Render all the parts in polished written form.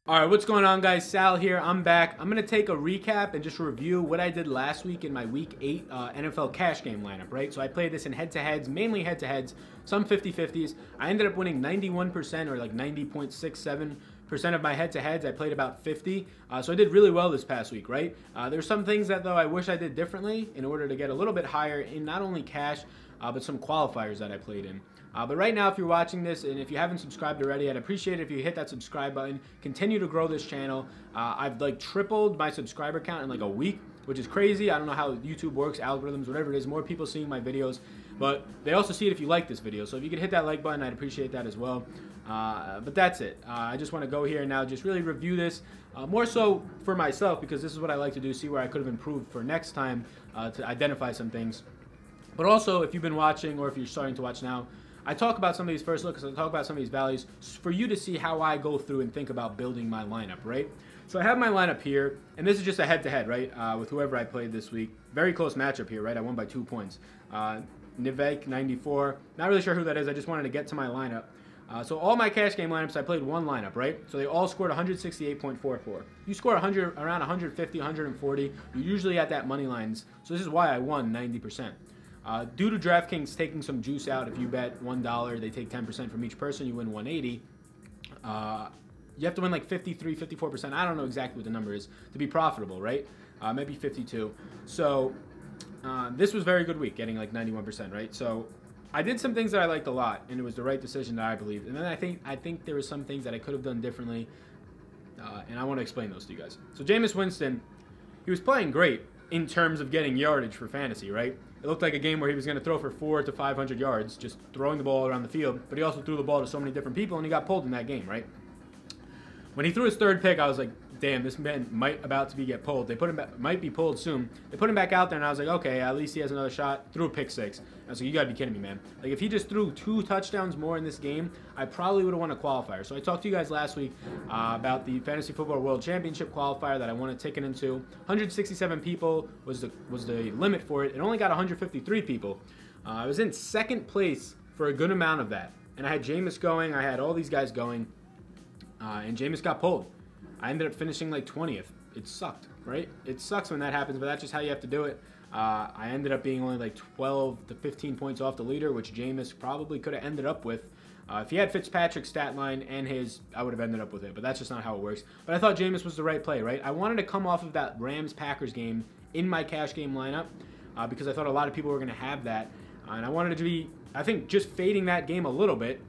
All right, what's going on, guys? Sal here. I'm back. I'm going to take a recap and just review what I did last week in my Week 8 NFL cash game lineup, right? So I played this in head-to-heads, mainly head-to-heads, some 50-50s. I ended up winning 91% or like 90.67% of my head-to-heads. I played about 50, so I did really well this past week, right? There's some things that, though, I wish I did differently in order to get a little bit higher in not only cash, but some qualifiers that I played in. But right now, if you're watching this and if you haven't subscribed already, I'd appreciate it if you hit that subscribe button. Continue to grow this channel. I've like tripled my subscriber count in like a week, which is crazy. I don't know how YouTube works, algorithms, whatever it is. More people seeing my videos, but they also see it if you like this video. So if you could hit that like button, I'd appreciate that as well. But that's it. I just want to go here and now just really review this, more so for myself, because this is what I like to do, see where I could have improved for next time, to identify some things. But also, if you've been watching or if you're starting to watch now, I talk about some of these first looks, I talk about some of these values for you to see how I go through and think about building my lineup, right? So I have my lineup here, and this is just a head-to-head, right, with whoever I played this week. Very close matchup here, right? I won by 2 points. Nivek, 94. Not really sure who that is. I just wanted to get to my lineup. So all my cash game lineups, I played one lineup, right? So they all scored 168.44. You score 100, around 150, 140, you're usually at that money lines. So this is why I won 90%. Due to Draftkings taking some juice out, if you bet $1, they take 10% from each person, you win 180. You have to win like 53, 54%. I don't know exactly what the number is to be profitable, right? Maybe 52. So this was a very good week, getting like 91%, right? So I did some things that I liked a lot, and it was the right decision that I believed. And then I think there were some things that I could have done differently, and I want to explain those to you guys. So Jameis Winston, he was playing great in terms of getting yardage for fantasy, right? It looked like a game where he was going to throw for 400 to 500 yards, just throwing the ball around the field, but he also threw the ball to so many different people, and he got pulled in that game, right? When he threw his third pick, I was like, damn, this man might about to get pulled. They put him back, might be pulled soon. They put him back out there, and I was like, okay, at least he has another shot. Threw a pick six. I was like, you got to be kidding me, man. Like, if he just threw 2 touchdowns more in this game, I probably would have won a qualifier. So I talked to you guys last week about the Fantasy Football World Championship qualifier that I won a ticket into. 167 people was the limit for it. It only got 153 people. I was in second place for a good amount of that. And I had Jameis going. I had all these guys going. And Jameis got pulled. I ended up finishing like 20th. It sucked, right? It sucks when that happens, but that's just how you have to do it. I ended up being only like 12 to 15 points off the leader, which Jameis probably could have ended up with. If he had Fitzpatrick's stat line and his, I would have ended up with it, but that's just not how it works. But I thought Jameis was the right play, right? I wanted to come off of that Rams-Packers game in my cash game lineup because I thought a lot of people were going to have that. And I wanted it to be, I think, just fading that game a little bit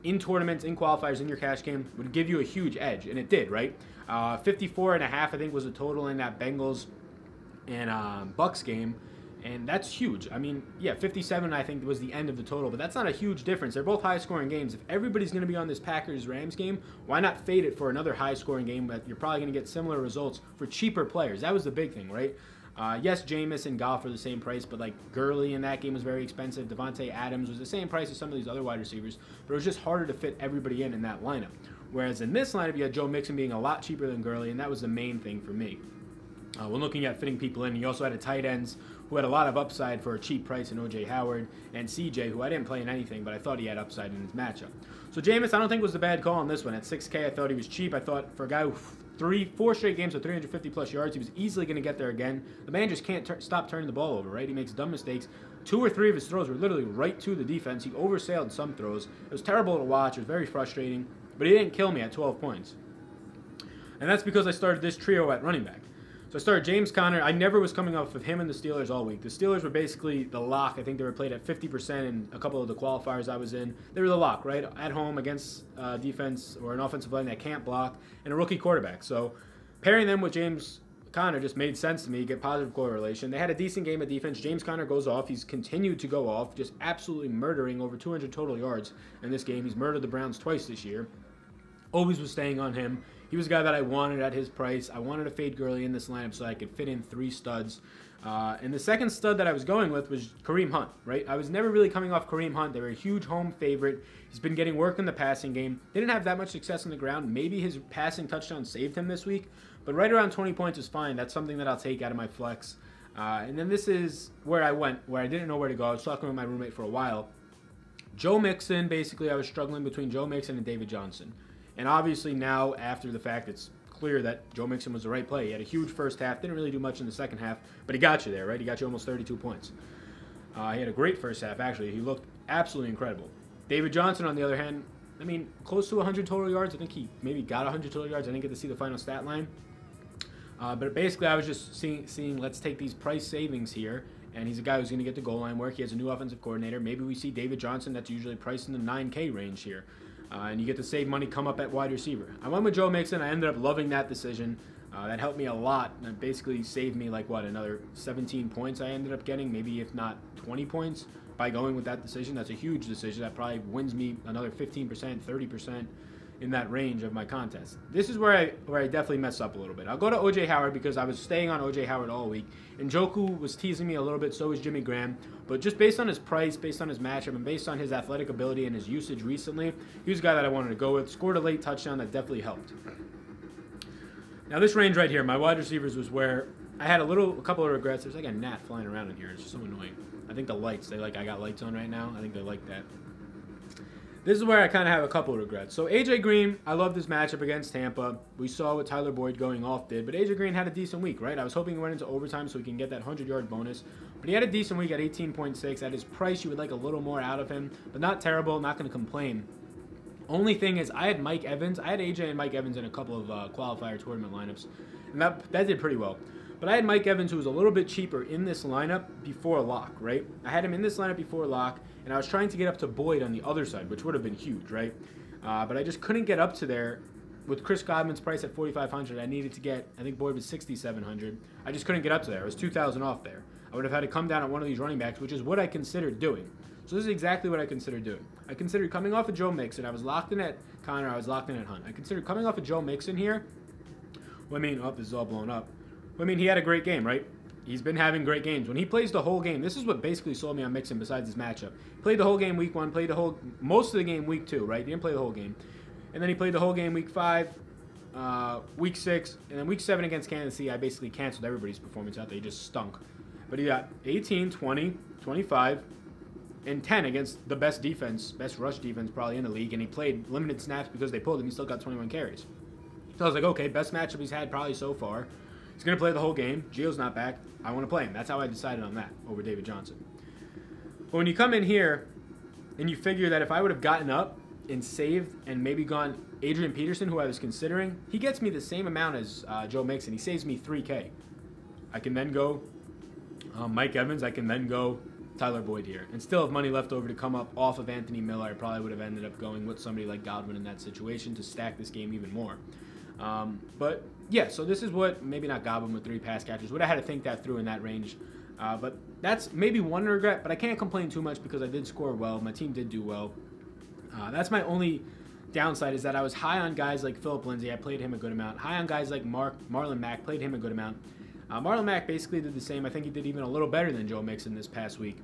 in tournaments, in qualifiers, in your cash game would give you a huge edge, and it did, right? 54.5, I think, was the total in that Bengals and Bucks game, and that's huge. I mean, yeah, 57, I think, was the end of the total, but that's not a huge difference. They're both high-scoring games. If everybody's going to be on this Packers-Rams game, why not fade it for another high-scoring game that you're probably going to get similar results for cheaper players? That was the big thing, right? Yes, Jameis and Goff are the same price, but like Gurley in that game was very expensive. Devontae Adams was the same price as some of these other wide receivers, but it was just harder to fit everybody in that lineup. Whereas in this lineup, you had Joe Mixon being a lot cheaper than Gurley, and that was the main thing for me. When looking at fitting people in, you also had a tight ends who had a lot of upside for a cheap price in O.J. Howard and C.J., who I didn't play in anything, but I thought he had upside in his matchup. So Jameis, I don't think was the bad call on this one. At 6K, I thought he was cheap. I thought for a guy who 4 straight games with 350-plus yards, he was easily going to get there again. The man just can't stop turning the ball over, right? He makes dumb mistakes. 2 or 3 of his throws were literally right to the defense. He oversailed some throws. It was terrible to watch. It was very frustrating, but he didn't kill me at 12 points. And that's because I started this trio at running back. So I started James Conner. I never was coming off of him and the Steelers all week. The Steelers were basically the lock. I think they were played at 50% in a couple of the qualifiers I was in. They were the lock, right? At home against defense or an offensive line that can't block and a rookie quarterback. So pairing them with James Conner just made sense to me, get positive correlation. They had a decent game of defense. James Conner goes off. He's continued to go off, just absolutely murdering over 200 total yards in this game. He's murdered the Browns twice this year. Always was staying on him. He was a guy that I wanted at his price. I wanted to fade Gurley in this lineup so I could fit in 3 studs. And the second stud that I was going with was Kareem Hunt, right? I was never really coming off Kareem Hunt. They were a huge home favorite. He's been getting work in the passing game. Didn't have that much success on the ground. Maybe his passing touchdown saved him this week. But right around 20 points is fine. That's something that I'll take out of my flex. And then this is where I went, where I didn't know where to go. I was talking with my roommate for a while. Joe Mixon, basically, I was struggling between Joe Mixon and David Johnson. And obviously now, after the fact, it's clear that Joe Mixon was the right play. He had a huge first half, didn't really do much in the second half, but he got you there, right? He got you almost 32 points. He had a great first half, actually. He looked absolutely incredible. David Johnson, on the other hand, I mean, close to 100 total yards. I think he maybe got 100 total yards. I didn't get to see the final stat line. But basically, I was just seeing, let's take these price savings here. And he's a guy who's going to get the goal line work. He has a new offensive coordinator. Maybe we see David Johnson, that's usually priced in the 9K range here. And you get to save money, come up at wide receiver. I went with Joe Mixon. I ended up loving that decision. That helped me a lot. And it basically saved me, like, what, another 17 points I ended up getting, maybe if not 20 points by going with that decision. That's a huge decision. That probably wins me another 15%, 30% in that range of my contest. This is where I definitely messed up a little bit. I'll go to O.J. Howard because I was staying on O.J. Howard all week. And Njoku was teasing me a little bit, so was Jimmy Graham. But just based on his price, based on his matchup, and based on his athletic ability and his usage recently, he was a guy that I wanted to go with. Scored a late touchdown that definitely helped. Now this range right here, my wide receivers, was where I had a couple of regrets. There's like a gnat flying around in here. It's just so annoying. I think the lights, I got lights on right now. I think they like that. This is where I kind of have a couple of regrets. So A.J. Green, I love this matchup against Tampa. We saw what Tyler Boyd going off did, but A.J. Green had a decent week, right? I was hoping he went into overtime so he can get that 100-yard bonus, but he had a decent week at 18.6. At his price, you would like a little more out of him, but not terrible, not going to complain. Only thing is, I had Mike Evans. I had A.J. and Mike Evans in a couple of qualifier tournament lineups, and that did pretty well. But I had Mike Evans, who was a little bit cheaper in this lineup before lock, right? I had him in this lineup before lock, and I was trying to get up to Boyd on the other side, which would have been huge, right? But I just couldn't get up to there. With Chris Godwin's price at $4,500, I needed to get, I think Boyd was $6,700. I just couldn't get up to there. It was $2,000 off there. I would have had to come down on one of these running backs, which is what I considered doing. So this is exactly what I considered doing. I considered coming off of Joe Mixon. I was locked in at Connor. I was locked in at Hunt. I considered coming off of Joe Mixon here. Well, I mean, oh, this is all blown up. I mean, he had a great game, right? He's been having great games. When he plays the whole game, this is what basically sold me on Mixon besides his matchup. He played the whole game week 1, played most of the game week 2, right? He didn't play the whole game. And then he played the whole game week 5, week 6, and then week 7 against Kansas City, I basically canceled everybody's performance out there. He just stunk. But he got 18, 20, 25, and 10 against the best defense, best rush defense probably in the league, and he played limited snaps because they pulled him. He still got 21 carries. So I was like, okay, best matchup he's had probably so far. He's going to play the whole game. Gio's not back. I want to play him. That's how I decided on that over David Johnson. But when you come in here and you figure that if I would have gotten up and saved and maybe gone Adrian Peterson, who I was considering, he gets me the same amount as Joe Mixon. He saves me $3K. I can then go Mike Evans. I can then go Tyler Boyd here and still have money left over to come up off of Anthony Miller. I probably would have ended up going with somebody like Godwin in that situation to stack this game even more. But yeah, so this is what, maybe not Godwin with 3 pass catchers, what I had to think that through in that range. But that's maybe one regret, but I can't complain too much because I did score well. My team did do well. That's my only downside, is that I was high on guys like Phillip Lindsay. I played him a good amount. High on guys like Marlon Mack, played him a good amount. Marlon Mack basically did the same. I think he did even a little better than Joe Mixon this past week.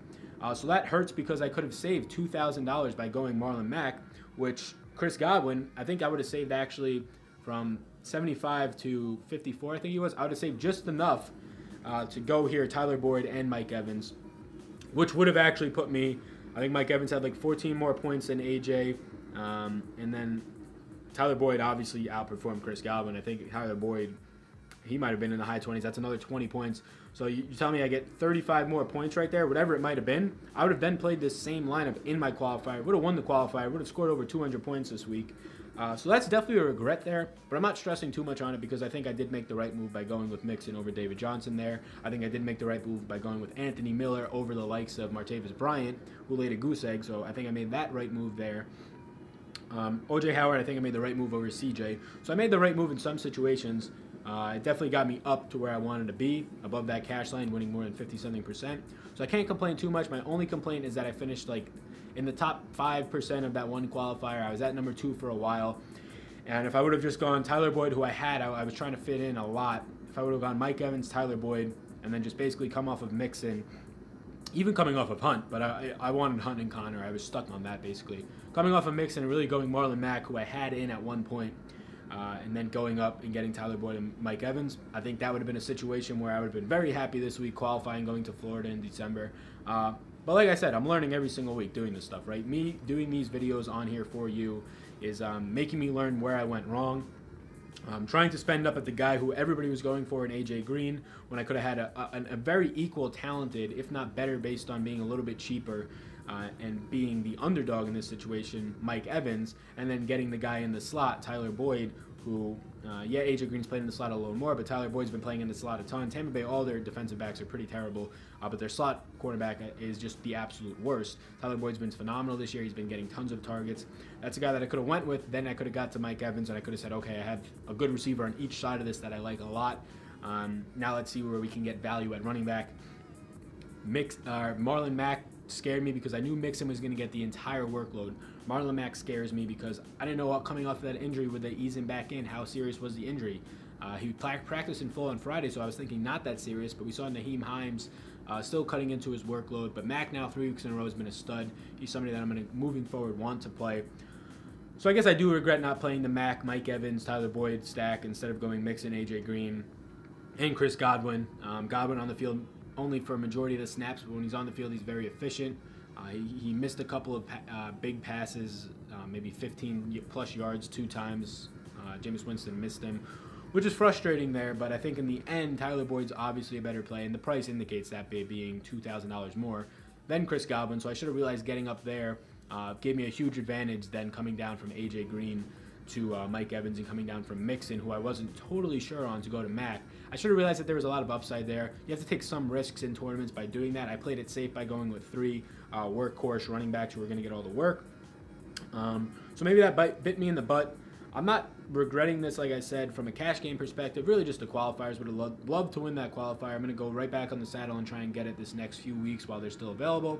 So that hurts because I could have saved $2,000 by going Marlon Mack, which Chris Godwin, I think I would have saved actually from 75 to 54, I think he was. I would have saved just enough to go here, Tyler Boyd and Mike Evans, which would have actually put me, I think Mike Evans had like 14 more points than AJ, and then Tyler Boyd obviously outperformed Chris Godwin. I think Tyler Boyd, he might have been in the high 20s. That's another 20 points. So you tell me I get 35 more points right there, whatever it might have been. I would have then played this same lineup in my qualifier, would have won the qualifier, would have scored over 200 points this week. So that's definitely a regret there, but I'm not stressing too much on it because I think I did make the right move by going with Mixon over David Johnson there. I think I did make the right move by going with Anthony Miller over the likes of Martavis Bryant, who laid a goose egg, so I think I made that right move there. O.J. Howard, I think I made the right move over C.J. So I made the right move in some situations. It definitely got me up to where I wanted to be, above that cash line, winning more than 50-something%. So I can't complain too much. My only complaint is that I finished like in the top 5% of that one qualifier. I was at number 2 for a while. And if I would have just gone Tyler Boyd, who I had, I was trying to fit in a lot. If I would have gone Mike Evans, Tyler Boyd, and then just basically come off of Mixon, even coming off of Hunt, but I wanted Hunt and Connor. I was stuck on that basically. Coming off of Mixon and really going Marlon Mack, who I had in at one point, and then going up and getting Tyler Boyd and Mike Evans, I think that would have been a situation where I would have been very happy this week, qualifying, going to Florida in December. But like I said, I'm learning every single week doing this stuff, right? Me doing these videos on here for you is making me learn where I went wrong. Trying to spend up at the guy who everybody was going for in AJ Green when I could have had a very equal talented, if not better, based on being a little bit cheaper and being the underdog in this situation, Mike Evans, and then getting the guy in the slot, Tyler Boyd, who, yeah, AJ Green's played in the slot a little more, but Tyler Boyd's been playing in the slot a ton. Tampa Bay, all their defensive backs are pretty terrible, but their slot quarterback is just the absolute worst. Tyler Boyd's been phenomenal this year. He's been getting tons of targets. That's a guy that I could have went with. Then I could have got to Mike Evans, and I could have said, okay, I have a good receiver on each side of this that I like a lot. Now let's see where we can get value at running back. Marlon Mack scared me because I knew Mixon was going to get the entire workload. Marlon Mack scares me because I didn't know coming off of that injury, would they ease him back in? How serious was the injury? He practiced in full on Friday, so I was thinking not that serious, but we saw Naheem Hines still cutting into his workload. But Mack now 3 weeks in a row has been a stud. He's somebody that I'm going to, moving forward, want to play. So I guess I do regret not playing the Mack, Mike Evans, Tyler Boyd stack instead of going Mixon, AJ Green, and Chris Godwin. Godwin on the field only for a majority of the snaps, but when he's on the field, he's very efficient. He missed a couple of big passes, maybe 15-plus yards 2 times. Jameis Winston missed him, which is frustrating there, but I think in the end, Tyler Boyd's obviously a better play, and the price indicates that being $2,000 more than Chris Godwin, so I should have realized getting up there gave me a huge advantage than coming down from A.J. Green to Mike Evans and coming down from Mixon, who I wasn't totally sure on, to go to Mack. I should have realized that there was a lot of upside there. You have to take some risks in tournaments by doing that. I played it safe by going with 3 workhorse running backs who were going to get all the work. So maybe that bit me in the butt. I'm not regretting this, like I said, from a cash game perspective. Really just the qualifiers. Would have loved to win that qualifier. I'm going to go right back on the saddle and try and get it this next few weeks while they're still available.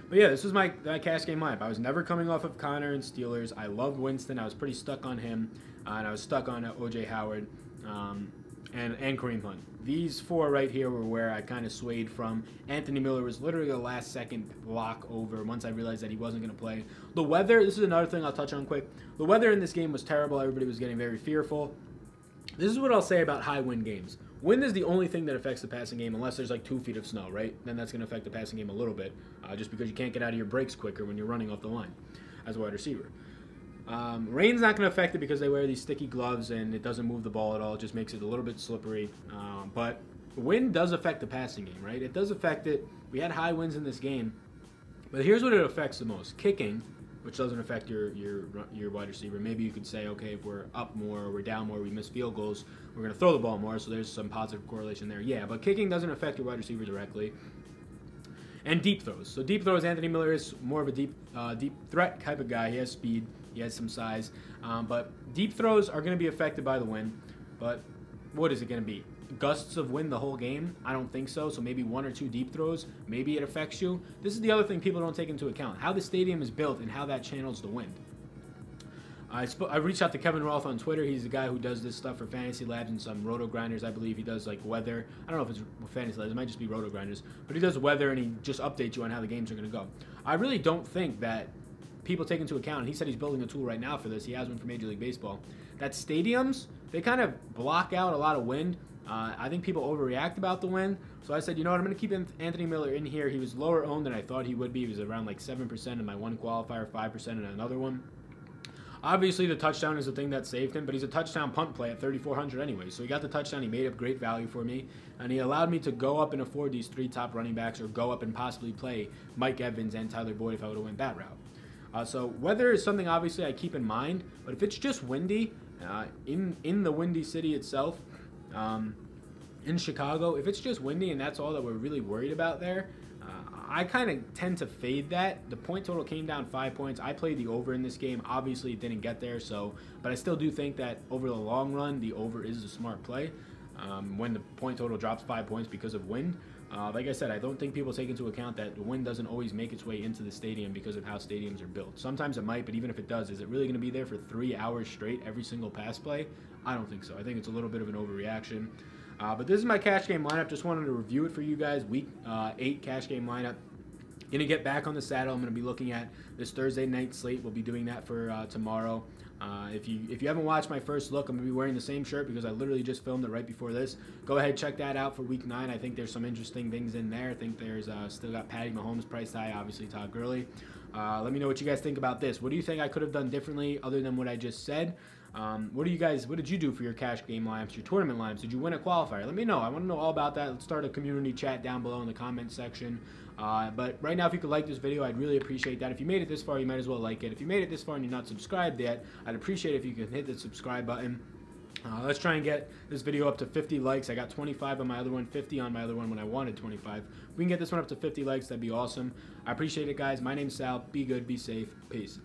But yeah, this was my cash game lineup. I was never coming off of Connor and Steelers. I loved Winston. I was pretty stuck on him. And I was stuck on O.J. Howard and Kareem Hunt. These 4 right here were where I kind of swayed from. Anthony Miller was literally the last-second block over once I realized that he wasn't going to play. The weather, this is another thing I'll touch on quick. The weather in this game was terrible. Everybody was getting very fearful. This is what I'll say about high-wind games. Wind is the only thing that affects the passing game, unless there's like 2 feet of snow, right? Then that's going to affect the passing game a little bit, just because you can't get out of your brakes quicker when you're running off the line as a wide receiver. Rain's not going to affect it because they wear these sticky gloves and it doesn't move the ball at all. It just makes it a little bit slippery. But wind does affect the passing game, right? It does affect it. We had high winds in this game. But here's what it affects the most. Kicking, which doesn't affect your wide receiver. Maybe you could say, okay, if we're up more or we're down more, we miss field goals, we're going to throw the ball more, so there's some positive correlation there. Yeah, but kicking doesn't affect your wide receiver directly. And deep throws. So deep throws, Anthony Miller is more of a deep threat type of guy. He has speed. He has some size. But deep throws are going to be affected by the wind. But what is it going to be? Gusts of wind the whole game? I don't think so. So maybe 1 or 2 deep throws. Maybe it affects you. This is the other thing people don't take into account. How the stadium is built and how that channels the wind. I reached out to Kevin Roth on Twitter. He's the guy who does this stuff for Fantasy Labs and some Roto Grinders. I believe he does like weather. I don't know if it's Fantasy Labs. It might just be Roto Grinders. But he does weather and he just updates you on how the games are going to go. I really don't think that people take into account, and he said he's building a tool right now for this. He has one for Major League Baseball. That stadiums, they kind of block out a lot of wind. I think people overreact about the wind. So I said, you know what, I'm going to keep Anthony Miller in here. He was lower owned than I thought he would be. He was around like 7% in my one qualifier, 5% in another one. Obviously, the touchdown is the thing that saved him, but he's a touchdown punt play at 3,400 anyway. So he got the touchdown. He made up great value for me, and he allowed me to go up and afford these 3 top running backs or go up and possibly play Mike Evans and Tyler Boyd if I would have went that route. So weather is something obviously I keep in mind, but if it's just windy in the windy city itself, in Chicago, if it's just windy and that's all that we're really worried about there, I kind of tend to fade that. The point total came down 5 points. I played the over in this game. Obviously, it didn't get there, but I still do think that over the long run, the over is a smart play when the point total drops 5 points because of wind. Like I said, I don't think people take into account that the wind doesn't always make its way into the stadium because of how stadiums are built. Sometimes it might, but even if it does, is it really going to be there for 3 hours straight every single pass play? I don't think so. I think it's a little bit of an overreaction. But this is my cash game lineup. Just wanted to review it for you guys. Week 8 cash game lineup. Going to get back on the saddle. I'm going to be looking at this Thursday night slate. We'll be doing that for tomorrow. If you haven't watched my first look, I'm going to be wearing the same shirt because I literally just filmed it right before this. Go ahead, check that out for week 9. I think there's some interesting things in there. I think there's still got Patty Mahomes price tag, obviously Todd Gurley. Let me know what you guys think about this. What do you think I could have done differently other than what I just said? What did you do for your cash game lineups, your tournament lineups? Did you win a qualifier? Let me know. I want to know all about that. Let's start a community chat down below in the comment section. But right now, if you could like this video, I'd really appreciate that. If you made it this far, you might as well like it. If you made it this far and you're not subscribed yet, I'd appreciate it if you could hit the subscribe button. Let's try and get this video up to 50 likes. I got 25 on my other one, 50 on my other one when I wanted 25. If we can get this one up to 50 likes, that'd be awesome. I appreciate it, guys. My name's Sal. Be good, be safe. Peace.